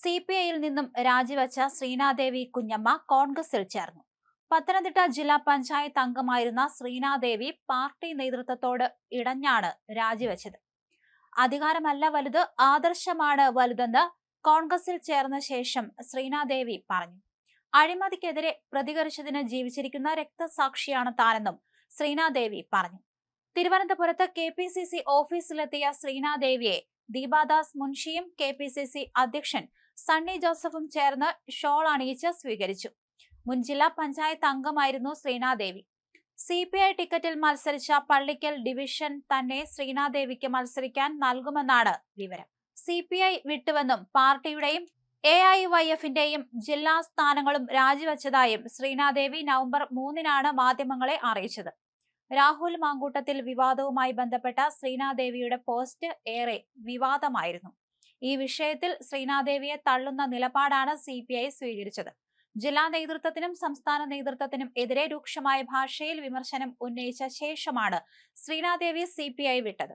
സിപിഐയിൽ നിന്നും രാജിവെച്ച ശ്രീനാദേവി കുഞ്ഞമ്മ കോൺഗ്രസിൽ ചേർന്നു. പത്തനംതിട്ട ജില്ലാ പഞ്ചായത്ത് അംഗമായിരുന്ന ശ്രീനാദേവി പാർട്ടി നേതൃത്വത്തോട് ഇടഞ്ഞാണ് രാജിവെച്ചത്. അധികാരമല്ല വലുത്, ആദർശമാണ് വലുതെന്ന് കോൺഗ്രസിൽ ചേർന്ന ശേഷം ശ്രീനാദേവി പറഞ്ഞു. അഴിമതിക്കെതിരെ പ്രതികരിച്ചതിന് ജീവിച്ചിരിക്കുന്ന രക്തസാക്ഷിയാണ് താനെന്നും ശ്രീനാദേവി പറഞ്ഞു. തിരുവനന്തപുരത്ത് KPCC ഓഫീസിലെത്തിയ ശ്രീനാദേവിയെ ദീപാദാസ് മുൻഷിയും KPCC അധ്യക്ഷൻ സണ്ണി ജോസഫും ചേർന്ന് ഷോൾ അണിയിച്ച് സ്വീകരിച്ചു. മുൻ ജില്ലാ പഞ്ചായത്ത് അംഗമായിരുന്നു ശ്രീനാദേവി. CPI ടിക്കറ്റിൽ മത്സരിച്ച പള്ളിക്കൽ ഡിവിഷൻ തന്നെ ശ്രീനാദേവിക്ക് മത്സരിക്കാൻ നൽകുമെന്നാണ് വിവരം. CPI വിട്ടുവെന്നും പാർട്ടിയുടെയും AIYFന്റെയും ജില്ലാ സ്ഥാനങ്ങളും രാജിവെച്ചതായും ശ്രീനാദേവി നവംബർ 3-നാണ് മാധ്യമങ്ങളെ അറിയിച്ചത്. രാഹുൽ മാങ്കൂട്ടത്തിൽ വിവാദവുമായി ബന്ധപ്പെട്ട ശ്രീനാദേവിയുടെ പോസ്റ്റ് ഏറെ വിവാദമായിരുന്നു. ഈ വിഷയത്തിൽ ശ്രീനാദേവിയെ തള്ളുന്ന നിലപാടാണ് CPI സ്വീകരിച്ചത്. ജില്ലാ നേതൃത്വത്തിനും സംസ്ഥാന നേതൃത്വത്തിനും എതിരെ രൂക്ഷമായ ഭാഷയിൽ വിമർശനം ഉന്നയിച്ച ശേഷമാണ് ശ്രീനാദേവി CPI വിട്ടത്.